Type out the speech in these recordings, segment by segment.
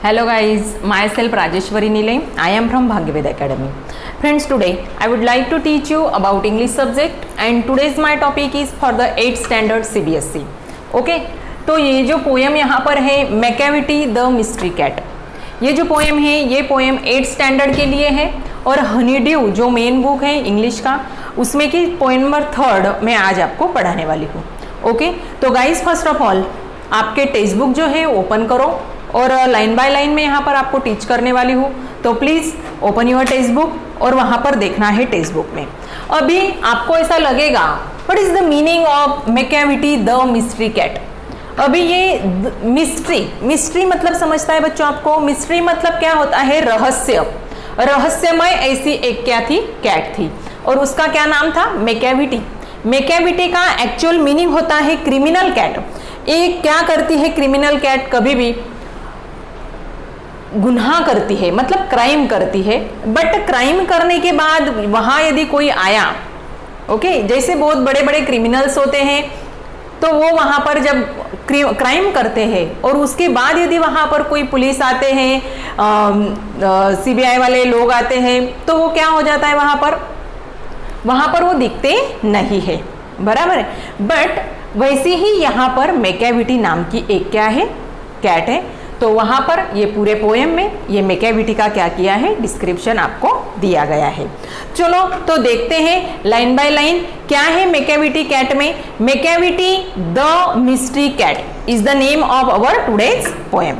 Hello guys, myself Rajeshwari Nilay. I am from Bhagyavedha Academy. Friends, today I would like to teach you about English subject and today's my topic is for the 8th standard CBSE. Okay? तो ये जो poem यहाँ पर है Macavity the mystery cat, ये जो poem है ये पोएम 8th स्टैंडर्ड के लिए है और हनीड्यू जो मेन बुक है इंग्लिश का उसमें की पोएम नंबर 3 मैं आज आपको पढ़ाने वाली हूँ. ओके? तो गाइज फर्स्ट ऑफ ऑल आपके टेक्स्ट बुक जो है ओपन करो और लाइन बाय लाइन में यहाँ पर आपको टीच करने वाली हूँ. तो please open your text book और वहाँ पर देखना है टेक्स्ट बुक में. अभी आपको ऐसा लगेगा what is the meaning of Macavity the mystery cat. अभी ये मिस्ट्री मतलब समझता है बच्चों आपको. मिस्ट्री मतलब क्या होता है? रहस्य, रहस्यमय ऐसी एक क्या थी? कैट थी और उसका क्या नाम था? मैकेविटी. मैकेविटी का एक्चुअल मीनिंग होता है क्रिमिनल कैट. ये क्या करती है क्रिमिनल कैट? कभी भी गुनाह करती है, मतलब क्राइम करती है. बट क्राइम करने के बाद वहां यदि कोई आया, ओके, जैसे बहुत बड़े बड़े क्रिमिनल्स होते हैं तो वो वहां पर जब क्राइम करते हैं और उसके बाद यदि वहां पर कोई पुलिस आते हैं, सीबीआई वाले लोग आते हैं तो वो क्या हो जाता है? वहां पर वो दिखते नहीं है. बराबर है. बट वैसे ही यहाँ पर मैकेविटी नाम की एक क्या है? कैट है. तो वहां पर ये पूरे पोएम में ये मैकेविटी का क्या किया है? डिस्क्रिप्शन आपको दिया गया है. चलो तो देखते हैं लाइन बाय लाइन क्या है मैकेविटी कैट में. Macavity the mystery cat is the name of our today's poem.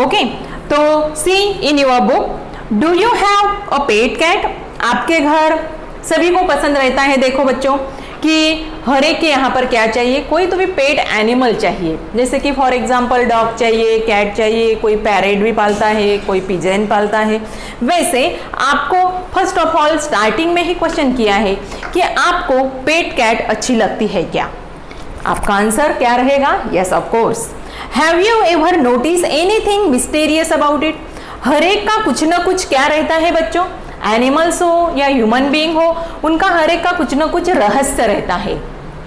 Okay, तो see in your book, do you have a pet cat? आपके घर सभी को पसंद रहता है, देखो बच्चों, कि हर एक के यहाँ पर क्या चाहिए? कोई तो भी पेट एनिमल चाहिए. जैसे कि फॉर एग्जांपल डॉग चाहिए, कैट चाहिए, कोई पैरेट भी पालता है, कोई पिजन पालता है. वैसे आपको फर्स्ट ऑफ ऑल स्टार्टिंग में ही क्वेश्चन किया है कि आपको पेट कैट अच्छी लगती है क्या? आपका आंसर क्या रहेगा? Yes of course. Have you ever notice anything mysterious about it? हर एक का कुछ ना कुछ क्या रहता है बच्चों? एनिमल्स हो या ह्यूमन बीइंग हो, उनका हर एक का कुछ ना कुछ रहस्य रहता है.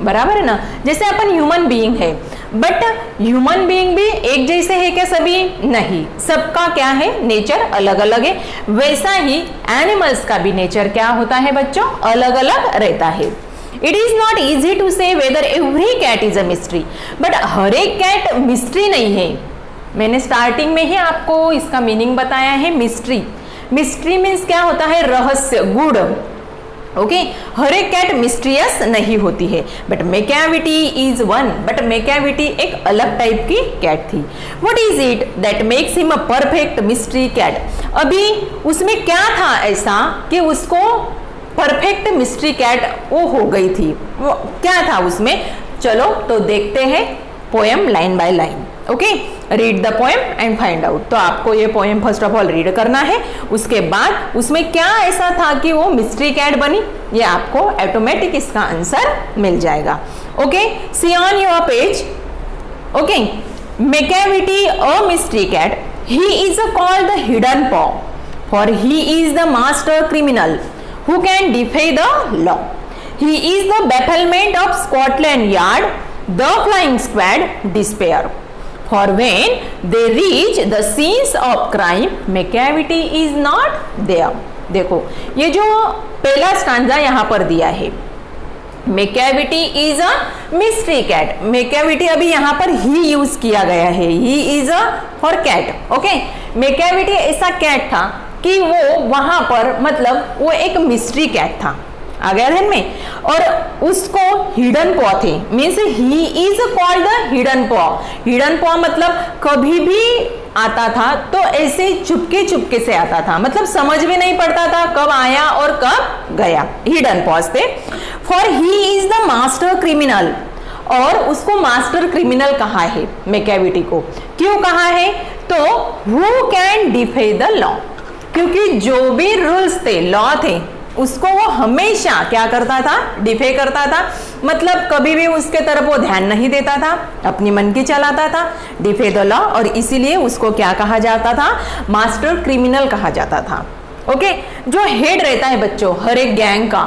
बराबर है ना? जैसे अपन ह्यूमन बीइंग है, बट ह्यूमन बीइंग भी एक जैसे है क्या? सभी नहीं, सबका क्या है? नेचर अलग अलग है. वैसा ही एनिमल्स का भी नेचर क्या होता है बच्चों? अलग अलग रहता है. It is not easy to say whether every cat is a mystery. But हर एक कैट मिस्ट्री नहीं है. मैंने स्टार्टिंग में ही आपको इसका मीनिंग बताया है मिस्ट्री. मिस्ट्री मीन्स क्या होता है? रहस्य, गुड़. ओके, हर एक कैट मिस्ट्रियस नहीं होती है. But Macavity is one. But Macavity एक अलग टाइप की कैट थी. What is it that makes him a perfect mystery cat? अभी उसमें क्या था ऐसा कि उसको परफेक्ट मिस्ट्री कैट वो हो गई थी? वो क्या था उसमें? चलो तो देखते हैं poem line by line. Okay, read the poem and find out. तो आपको ये poem first of all read करना है. उसके बाद उसमें क्या ऐसा था कि वो मिस्ट्री कैट बनी, ये आपको ऑटोमेटिक इसका आंसर मिल जाएगा. Okay, see on your page. Okay, Macavity a mystery cat, he is called the hidden paw, for he is the master criminal who can defy the law. He is the bafflement of Scotland Yard, the flying squad despair. For when they reach the scenes of crime, Macavity is not there. देखो ये जो पहला stanza यहाँ पर दिया है, Macavity is a mystery cat. Macavity अभी यहाँ पर ही यूज किया गया है. He is a for cat. Okay, Macavity ऐसा कैट था कि वो वहां पर मतलब वो एक मिस्ट्री कैट था. आ गया ध्यान में? और उसको हिडन पॉ थे. Means he is called the hidden पॉ. हिडन पॉ मतलब कभी भी आता था तो ऐसे चुपके चुपके से आता था, मतलब समझ भी नहीं पड़ता था कब आया और कब गया. हिडन पॉज थे. For he is the master criminal, और उसको मास्टर क्रिमिनल कहा है मैकेविटी को. क्यों कहा है? तो who can defy the law, क्योंकि जो भी रूल्स थे, लॉ थे, उसको वो हमेशा क्या करता था? डिफे करता था. मतलब कभी भी उसके तरफ वो ध्यान नहीं देता था, अपनी मन की चलाता था. डिफे द लॉ, और इसीलिए उसको क्या कहा जाता था? मास्टर क्रिमिनल कहा जाता था. ओके, जो हेड रहता है बच्चों हर एक गैंग का,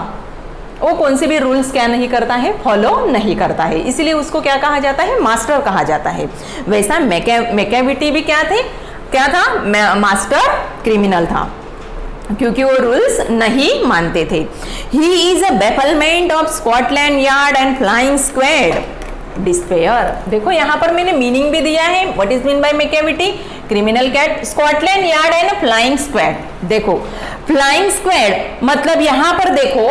वो कौन से भी रूल्स क्या नहीं करता है? फॉलो नहीं करता है. इसीलिए उसको क्या कहा जाता है? मास्टर कहा जाता है. वैसा मैकेविटी भी क्या थे? क्या था, मास्टर क्रिमिनल था, क्योंकि वो रूल्स नहीं मानते थे। He is a bafflement of Scotland Yard and flying squad, despair. देखो यहाँ पर मैंने मीनिंग भी दिया है, what is mean by Macavity, criminal cat, Scotland Yard and flying squad. देखो फ्लाइंग स्क्वाड मतलब यहाँ पर देखो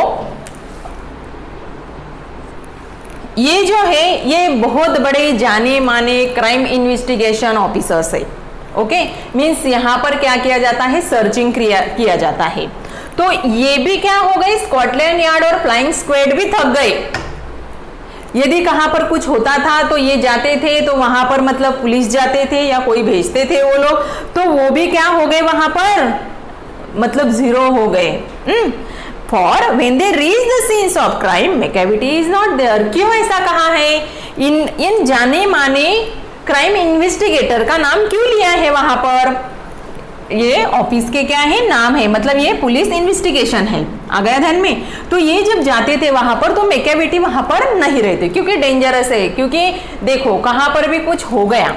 ये जो है ये बहुत बड़े जाने माने क्राइम इन्वेस्टिगेशन ऑफिसर्स है। ओके, मीन्स यहाँ पर क्या किया जाता है, सर्चिंग किया जाता है। तो ये भी क्या हो गए, स्कॉटलैंड यार्ड और फ्लाइंग स्क्वाड भी थक गए। यदि कहां पर कुछ होता था तो ये जाते थे, तो वहां पर मतलब पुलिस जाते थे या कोई भेजते थे वो लोग, तो वो भी क्या हो गए वहां पर, मतलब जीरो हो गए। For when they reach the scenes of crime Macavity is not there. क्यों ऐसा कहा है, इन जाने माने क्राइम इन्वेस्टिगेटर का नाम क्यों लिया है वहां पर, ये ऑफिस के क्या है, नाम है, मतलब ये पुलिस इन्वेस्टिगेशन है, आ गया ध्यान में। तो ये जब जाते थे वहां पर तो मैकेविटी वहां पर नहीं रहते, क्योंकि डेंजरस है। क्योंकि देखो कहां पर भी कुछ हो गया,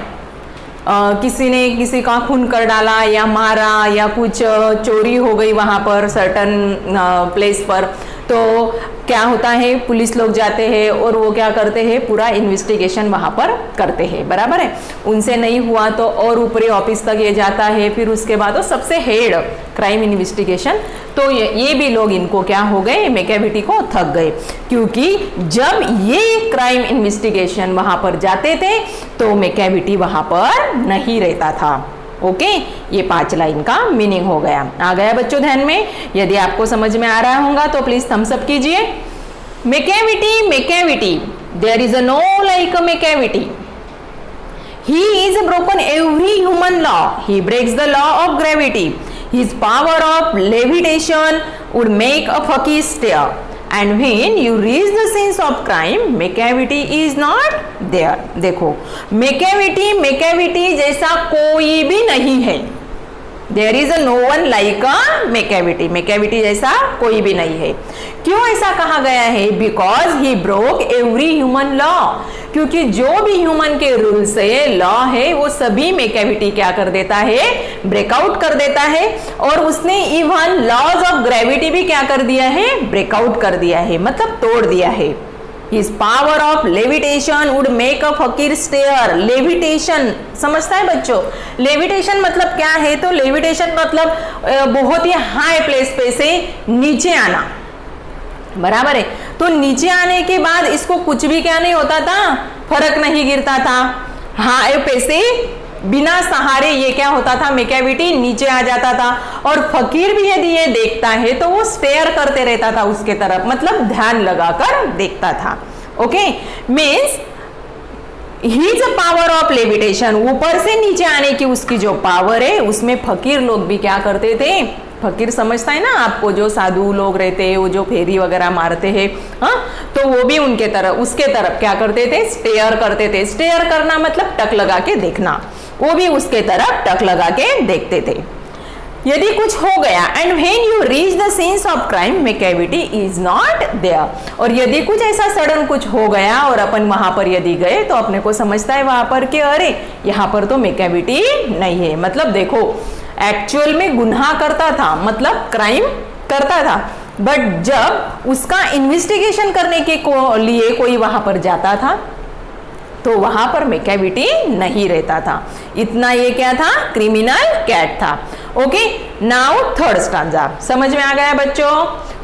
किसी ने किसी का खून कर डाला या मारा या कुछ चोरी हो गई वहां पर सर्टन प्लेस पर, तो क्या होता है, पुलिस लोग जाते हैं और वो क्या करते हैं, पूरा इन्वेस्टिगेशन वहां पर करते हैं, बराबर है। उनसे नहीं हुआ तो और ऊपरी ऑफिस तक ये जाता है, फिर उसके बाद वो सबसे हेड क्राइम इन्वेस्टिगेशन। तो ये भी लोग इनको क्या हो गए, मैकेविटी को थक गए, क्योंकि जब ये क्राइम इन्वेस्टिगेशन वहां पर जाते थे तो मैकेविटी वहां पर नहीं रहता था। ओके, ये 5 लाइन का मीनिंग हो गया। आ गया बच्चों ध्यान में? यदि आपको समझ में आ रहा होगा तो प्लीज थम्स अप कीजिए। Macavity, Macavity, there is no like a Macavity. He is broken every human law. He breaks the law of gravity. His power of levitation would make a fakir stare. And when you reach the scenes of crime, Macavity is not there. देखो Macavity, Macavity जैसा कोई भी नहीं है। There is no one like a Macavity, Macavity जैसा कोई भी नहीं है। क्यों ऐसा कहा गया है? Because he broke every human law. क्योंकि जो भी ह्यूमन के रूल्स है, लॉ है, वो सभी मैकेविटी क्या कर देता है, ब्रेकआउट कर देता है। और उसने इवन लॉज ऑफ ग्रेविटी भी क्या कर दिया है, ब्रेकआउट कर दिया है, मतलब तोड़ दिया है। His power of levitation would make a fakir stare. Levitation समझता है बच्चों? लेविटेशन मतलब क्या है? तो लेविटेशन मतलब बहुत ही हाई प्लेस पे से नीचे आना, बराबर है। तो नीचे आने के बाद इसको कुछ भी क्या नहीं होता था, फर्क नहीं गिरता था। हाई पे से बिना सहारे ये क्या होता था, मैकेविटी नीचे आ जाता था। और फकीर भी यदि ये देखता है तो वो स्टेयर करते रहता था उसके तरफ, मतलब ध्यान लगाकर देखता था। Okay, means he's a power of levitation, ऊपर से नीचे आने की उसकी जो पावर है, उसमें फकीर लोग भी क्या करते थे, फकीर समझता है ना आपको, जो साधु लोग रहते हैं, वो जो फेरी वगैरह मारते हैं, हाँ, तो वो भी उनके तरफ, उसके तरफ क्या करते थे, स्टेयर करते थे। स्टेयर करना मतलब टक लगा के देखना, वो भी उसके तरफ टक लगा के देखते थे। यदि कुछ हो गया, and when you reach the scenes of crime Macavity is not there. और यदि कुछ ऐसा सडन कुछ हो गया और अपन वहां पर यदि गए तो अपने को समझता है वहां पर कि अरे यहाँ पर तो मैकेविटी नहीं है। मतलब देखो एक्चुअल में गुनाह करता था, मतलब क्राइम करता था, बट जब उसका इन्वेस्टिगेशन करने के लिए कोई वहां पर जाता था तो वहां पर मैकेविटी नहीं रहता था। इतना ये क्या था, क्रिमिनल कैट था। ओके, नाउ थर्ड स्टांजा समझ में आ गया बच्चों?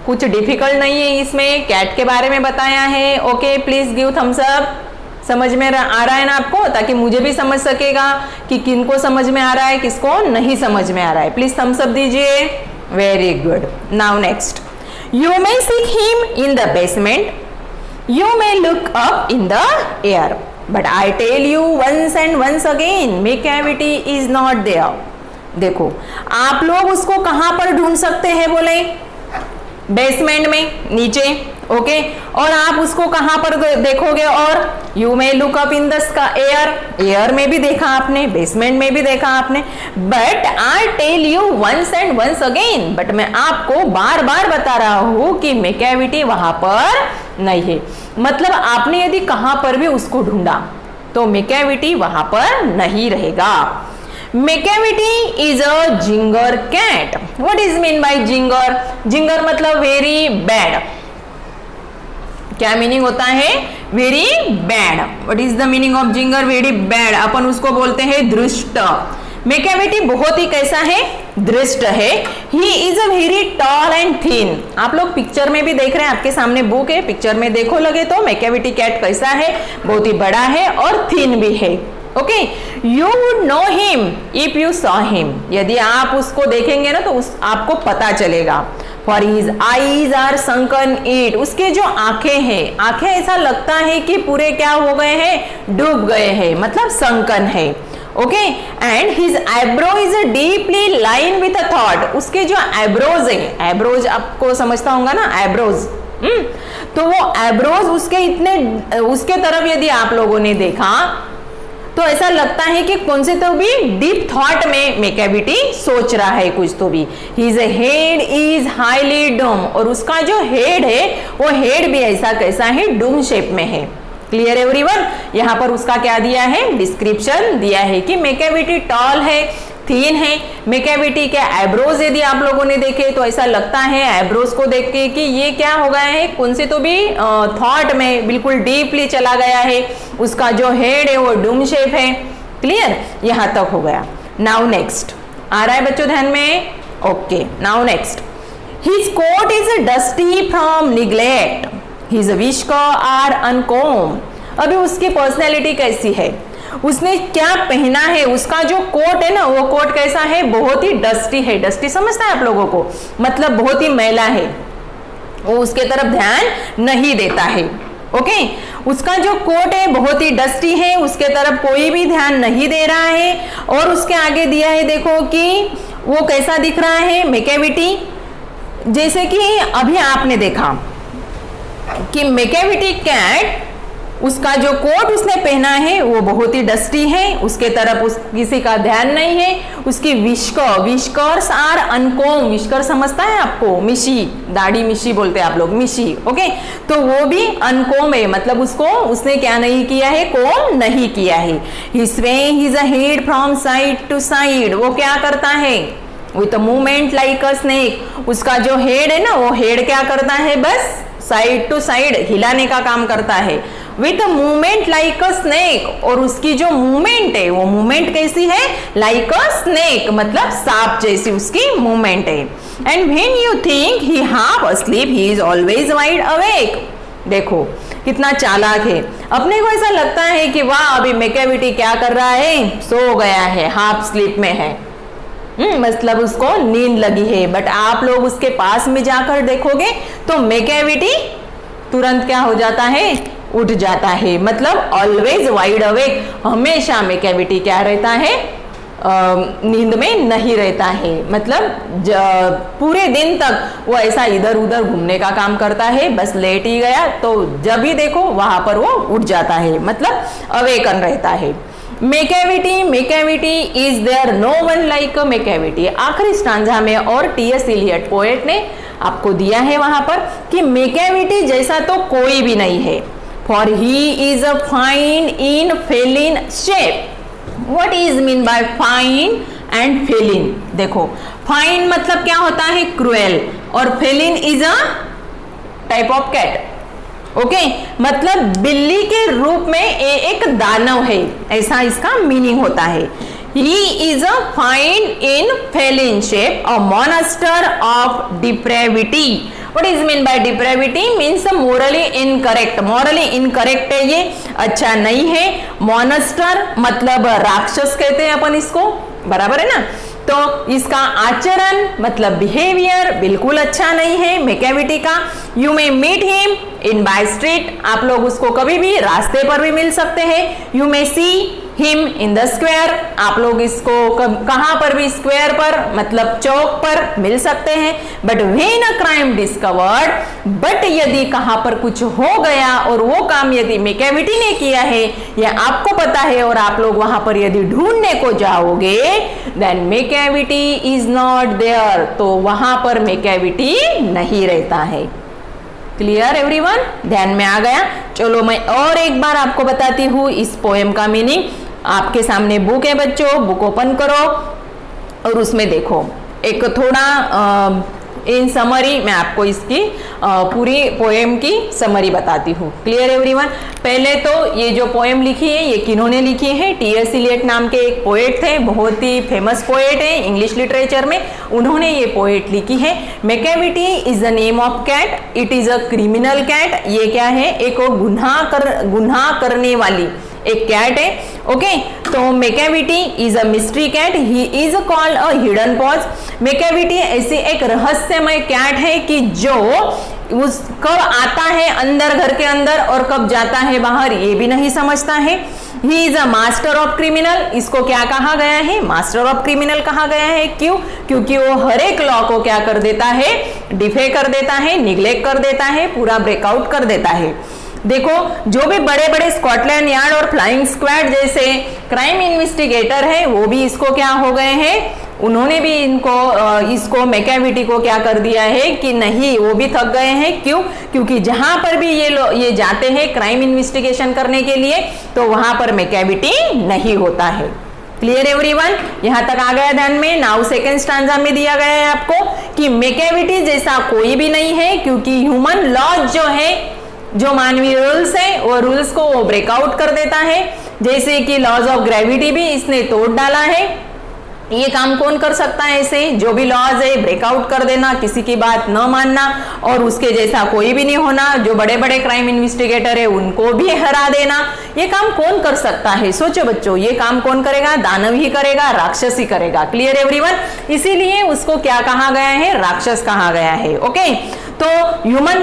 कुछ डिफिकल्ट नहीं है इसमें, कैट के बारे में बताया है। Okay, please give Thums up. समझ में आ रहा है ना आपको, ताकि मुझे भी समझ सकेगा कि किनको समझ में आ रहा है, किसको नहीं समझ में आ रहा है। प्लीज थम्स अप दीजिए। Very good. Now next, you may seek him in the basement, you may look up in the air, but I tell you once and once again Macavity is not there. देखो आप लोग उसको कहां पर ढूंढ सकते हैं, बोले बेसमेंट में, नीचे। ओके, और आप उसको कहां पर देखोगे, और you may look up in the air, air में भी देखा आपने, बेसमेंट में भी देखा आपने। But I tell you once and once again, but मैं आपको बार बार बता रहा हूं कि मैकेविटी वहां पर नहीं है। मतलब आपने यदि कहां पर भी उसको ढूंढा तो मैकेविटी वहां पर नहीं रहेगा। Macavity is a ginger cat. What is mean by ginger? Ginger मतलब वेरी बैड। क्या मीनिंग होता है? Very bad. What is the meaning of ginger? Very bad. अपन उसको बोलते हैं दृष्ट। मेकेविटी बहुत ही कैसा है? दृष्ट है। He is a very tall and thin. आप लोग पिक्चर में भी देख रहे हैं, आपके सामने बुक है, पिक्चर में देखो लगे तो मेकेविटी कैट कैसा है? बहुत ही बड़ा है और थिन भी है। Okay, you would know him if you saw him. यदि आप उसको देखेंगे ना तो आपको पता चलेगा। For his eyes are sunken it. उसके जो आंखें हैं, आंखें ऐसा लगता है कि पूरे क्या हो गए हैं? डूब गए हैं, मतलब संकन है। Okay, and his eyebrow is deeply line with a thought. उसके जो आईब्रोज है, आईब्रोज आपको समझता होगा ना, आईब्रोज। तो वो आईब्रोज उसके इतने, उसके तरफ यदि आप लोगों ने देखा तो ऐसा लगता है कि कौन से तो भी डीप थॉट में मेकेविटी सोच रहा है कुछ तो भी। His head is highly Doom. और उसका जो हेड है वो हेड भी ऐसा कैसा है? डूम शेप में है। Clear everyone? यहाँ पर उसका क्या दिया है? डिस्क्रिप्शन दिया है कि मेकेविटी टॉल है, थिन है। मेकेविटी के आईब्रोज यदि आप लोगों ने देखे तो ऐसा लगता है आईब्रोज को देख के कि ये क्या हो गया है? कौन से तो भी थॉट में बिल्कुल डीपली चला गया है। उसका जो हेड है वो डूम शेप है। क्लियर? यहाँ तक हो गया। नाउ नेक्स्ट आ रहा है बच्चों ध्यान में? Okay, now next. His coat is dusty from neglect. His whisker are uncomb. अभी उसकी पर्सनैलिटी कैसी है? उसने क्या पहना है? उसका जो कोट है ना, वो कोट कैसा है? बहुत ही डस्टी है। डस्टी समझता है आप लोगों को? मतलब बहुत ही मैला है। वो उसके तरफ ध्यान नहीं देता है। ओके, उसका जो कोट है बहुत ही डस्टी है, उसके तरफ कोई भी ध्यान नहीं दे रहा है। और उसके आगे दिया है, देखो कि वो कैसा दिख रहा है मेकेविटी। जैसे कि अभी आपने देखा कि मेकेविटी कैट, उसका जो कोट उसने पहना है वो बहुत ही डस्टी है, उसके तरफ किसी का ध्यान नहीं है। उसकी विस्कर्स आर अनकॉम्ब। विस्कर समझता है आपको? मिशी, दाढ़ी मिशी बोलते हैं आप लोग, मिशी। ओके, तो वो भी अनकॉम्ब है, मतलब उसको उसने क्या नहीं किया है? कॉम्ब नहीं किया है। ही स्वे his head from side to side. वो क्या करता है? With movement like a snake. उसका जो हेड है ना, वो हेड क्या करता है? बस साइड टू साइड हिलाने का काम करता है। With movement like a snake. और उसकी जो मूवमेंट है वो मूवमेंट कैसी है? लाइक अ स्नेक, मतलब सांप जैसी उसकी मूवमेंट है। And when you think he half asleep he is always wide awake. देखो कितना चालाक है। अपने को ऐसा लगता है कि वाह अभी मेकेविटी क्या कर रहा है? सो गया है, हाफ स्लीप में है। मतलब उसको नींद लगी है। बट आप लोग उसके पास में जाकर देखोगे तो मेकेविटी तुरंत क्या हो जाता है? उठ जाता है। मतलब ऑलवेज वाइड अवेक। हमेशा मेकेविटी क्या रहता है? नींद में नहीं रहता है। मतलब पूरे दिन तक वो ऐसा इधर उधर घूमने का काम करता है। बस लेट ही गया तो जब भी देखो वहां पर वो उठ जाता है, मतलब अवेकन रहता है। Macavity is there no one like Macavity. आखिरी स्टांजा में और टी.एस. इलियट पोएट ने आपको दिया है वहां पर कि मेकेविटी जैसा तो कोई भी नहीं है। For he is a fine in Phelan shape. What is mean bye fine and Phelan? देखो फाइन मतलब क्या होता है? क्रूएल। और Phelan is a type of cat. Okay, मतलब बिल्ली के रूप में एक दानव है, ऐसा इसका मीनिंग होता है। He is a fine in Phelan shape, a monster of depravity. What is mean bye depravity? Means Morli incorrect. Morli incorrect है ये, अच्छा नहीं है। मॉन्स्टर मतलब राक्षस कहते हैं अपन इसको, बराबर है ना? तो इसका आचरण मतलब बिहेवियर बिल्कुल अच्छा नहीं है मेकेविटी का। You may meet him in by street. आप लोग उसको कभी भी रास्ते पर भी मिल सकते हैं। You may see him in the square. आप लोग इसको कहां पर भी स्क्वायर पर मतलब चौक पर मिल सकते हैं। But when a crime discovered, but यदि कहां पर कुछ हो गया और वो काम यदि मेकेविटी ने किया है या आपको पता है और आप लोग वहां पर यदि ढूंढने को जाओगे, देन मेकेविटी इज नॉट देयर। तो वहां पर मेकेविटी नहीं रहता है। Clear everyone? ध्यान में आ गया? चलो मैं और एक बार आपको बताती हूँ इस पोएम का मीनिंग। आपके सामने बुक है बच्चों, बुक ओपन करो और उसमें देखो एक थोड़ा इन समरी मैं आपको इसकी पूरी पोएम की समरी बताती हूँ। Clear everyone? पहले तो ये जो पोएम लिखी है ये किन्होंने लिखी है? टी.एस. इलियट नाम के एक पोएट थे, बहुत ही फेमस पोएट है इंग्लिश लिटरेचर में, उन्होंने ये पोएट लिखी है। Macavity is the name of cat, it is a criminal cat. ये क्या है? एक गुनाह करने वाली एक कैट है। ओके, तो Macavity is a mystery cat, he is called a hidden pause. Macavity ऐसी एक रहस्यमय कैट है कि जो उस कब आता है अंदर घर के अंदर और कब जाता है बाहर ये भी नहीं समझता है। He is a master of criminal, इसको क्या कहा गया है? मास्टर ऑफ क्रिमिनल कहा गया है। क्यों? क्योंकि वो हर एक लॉ को क्या कर देता है? डिफे कर देता है, निग्लेक्ट कर देता है, पूरा ब्रेकआउट कर देता है। देखो जो भी बड़े बड़े स्कॉटलैंड यार्ड और फ्लाइंग स्क्वाड जैसे क्राइम इन्वेस्टिगेटर है वो भी इसको क्या हो गए हैं, उन्होंने भी इसको मैकेविटी को क्या कर दिया है कि नहीं, वो भी थक गए हैं। क्यों? क्योंकि जहां पर भी ये जाते हैं क्राइम इन्वेस्टिगेशन करने के लिए तो वहां पर मैकेविटी नहीं होता है। Clear everyone? यहां तक आ गया ध्यान में? नाउ सेकंड स्टांजा में दिया गया है आपको कि मैकेविटी जैसा कोई भी नहीं है, क्योंकि ह्यूमन लॉज जो है, जो मानवीय रूल्स है वो रूल्स को वो ब्रेकआउट कर देता है। जैसे कि लॉज ऑफ ग्रेविटी भी इसने तोड़ डाला है। ये काम कौन कर सकता है? ऐसे जो भी लॉज है ब्रेकआउट कर देना, किसी की बात न मानना और उसके जैसा कोई भी नहीं होना, जो बड़े बड़े क्राइम इन्वेस्टिगेटर है उनको भी हरा देना, ये काम कौन कर सकता है? सोचो बच्चों, ये काम कौन करेगा? दानव ही करेगा, राक्षस ही करेगा। Clear everyone? इसीलिए उसको क्या कहा गया है? राक्षस कहा गया है। ओके, तो ह्यूमन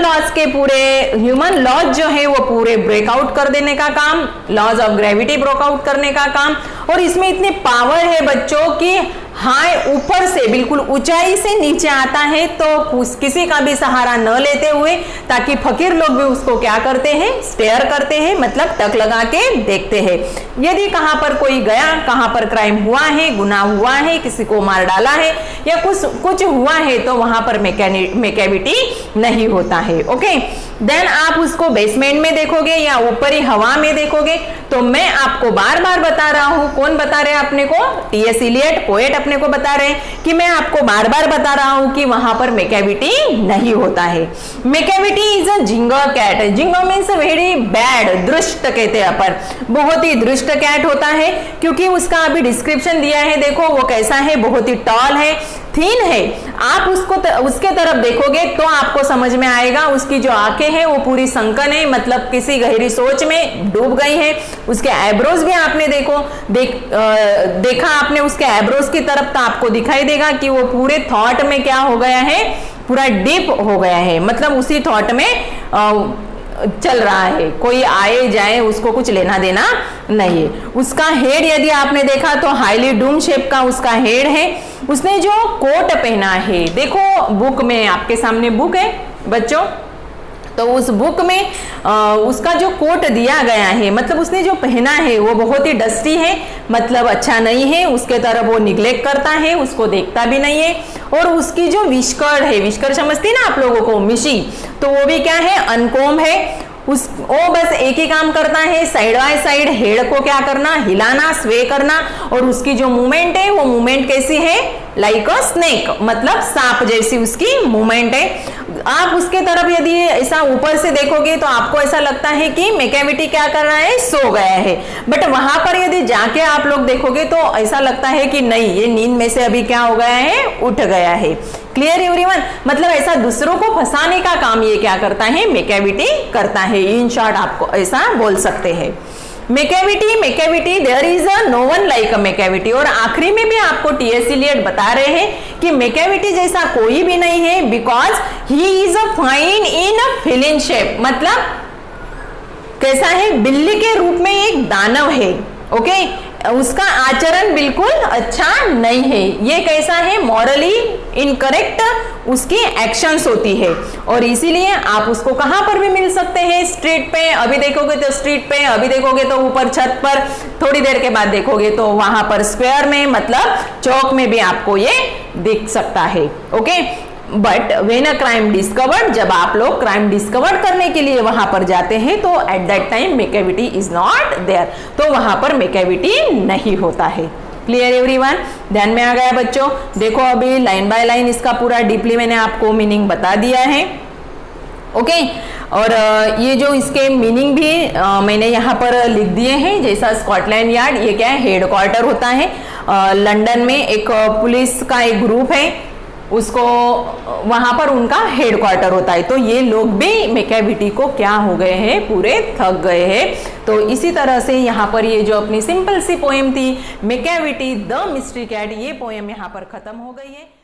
लॉज जो है वो पूरे ब्रेकआउट कर देने का काम, लॉज ऑफ ग्रेविटी ब्रेकआउट करने का काम। और इसमें इतनी पावर है बच्चों की हाई ऊपर से बिल्कुल ऊंचाई से नीचे आता है तो किसी का भी सहारा न लेते हुए, ताकि फकीर लोग भी उसको क्या करते हैं? स्टेयर करते हैं, मतलब टक लगा के देखते हैं। यदि कहां पर कोई गया, कहां पर क्राइम हुआ है, गुनाह हुआ है, किसी को मार डाला है या कुछ हुआ है तो वहां पर मैकेविटी नहीं होता है। ओके, देन आप उसको बेसमेंट में देखोगे या ऊपरी हवा में देखोगे तो मैं आपको बार बार बता रहा हूं, कौन बता रहे हैं अपने को? टी.एस. इलियट पोएट अपने को बता रहे हैं कि मैं आपको बार बार बता रहा हूं कि वहां पर मैकेविटी नहीं होता है। Macavity is a ginger cat. Ginger means very bad, दुष्ट कहते हैं अपन, बहुत ही दुष्ट कैट होता है। क्योंकि उसका अभी डिस्क्रिप्शन दिया है, देखो वो कैसा है, बहुत ही टॉल है, थीन है। आप उसके तरफ देखोगे तो आपको समझ में आएगा उसकी जो आंखें हैं वो पूरी संकन है, मतलब किसी गहरी सोच में डूब गई है। उसके आईब्रोज भी आपने देखा आपने उसके आईब्रोज की तरफ तो आपको दिखाई देगा कि वो पूरे थॉट में क्या हो गया है, पूरा डीप हो गया है, मतलब उसी थॉट में चल रहा है, कोई आए जाए उसको कुछ लेना देना नहीं है। उसका हेड यदि आपने देखा तो हाईली डूम शेप का उसका हेड है। उसने जो कोट पहना है, देखो बुक में आपके सामने बुक है बच्चों, तो उस बुक में उसका जो कोट दिया गया है, मतलब उसने जो पहना है वो बहुत ही डस्टी है, मतलब अच्छा नहीं है, उसके तरफ वो निग्लेक्ट करता है, उसको देखता भी नहीं है। और उसकी जो विस्कर है, विस्कर समझती है ना आप लोगों को, मिशी, तो वो भी क्या है? अनकोम है। वो बस एक ही काम करता है, साइड बाय साइड हेड को क्या करना? हिलाना, स्वे करना। और उसकी जो मूवमेंट है वो मूवमेंट कैसी है? लाइक अ स्नेक, मतलब सांप जैसी उसकी मूवमेंट है। आप उसके तरफ यदि ऐसा ऊपर से देखोगे तो आपको ऐसा लगता है कि मैकेविटी क्या कर रहा है? सो गया है। बट वहां पर यदि जाके आप लोग देखोगे तो ऐसा लगता है कि नहीं, ये नींद में से अभी क्या हो गया है? उठ गया है। Clear everyone? मतलब ऐसा दूसरों को फंसाने का काम ये क्या करता है? मैकेविटी करता है। इन शॉर्ट आपको ऐसा बोल सकते हैं। Macavity there is a no one like a Macavity. और आखिरी में भी आपको टी.एस. इलियट बता रहे हैं कि मैकेविटी जैसा कोई भी नहीं है, because he is a fine in a फिलिन shape, मतलब कैसा है? बिल्ली के रूप में एक दानव है। ओके, उसका आचरण बिल्कुल अच्छा नहीं है। ये कैसा है? मॉरली इनकरेक्ट उसकी एक्शंस होती है। और इसीलिए आप उसको कहां पर भी मिल सकते हैं? स्ट्रीट पे, अभी देखोगे तो स्ट्रीट पे, अभी देखोगे तो ऊपर छत पर, थोड़ी देर के बाद देखोगे तो वहां पर स्क्वायर में, मतलब चौक में भी आपको ये दिख सकता है। Okay, but when a crime discovered, जब आप लोग क्राइम डिस्कवर करने के लिए वहां पर जाते हैं तो at that time Macavity is not there, तो वहां पर मेकेविटी नहीं होता है। क्लियर एवरीवन, ध्यान में आ गया बच्चों? देखो अभी लाइन बाय लाइन इसका पूरा डीपली मैंने आपको मीनिंग बता दिया है। ओके और ये जो इसके मीनिंग भी मैंने यहाँ पर लिख दिए हैं। जैसा स्कॉटलैंड यार्ड, ये क्या है, हेड क्वार्टर होता है। लंदन में एक पुलिस का एक ग्रुप है, उसको वहां पर उनका हेड क्वार्टर होता है। तो ये लोग भी मेकेविटी को क्या हो गए हैं, पूरे थक गए हैं। तो इसी तरह से यहाँ पर ये जो अपनी सिंपल सी पोएम थी मेकेविटी द मिस्ट्री कैट, ये पोएम यहाँ पर खत्म हो गई है।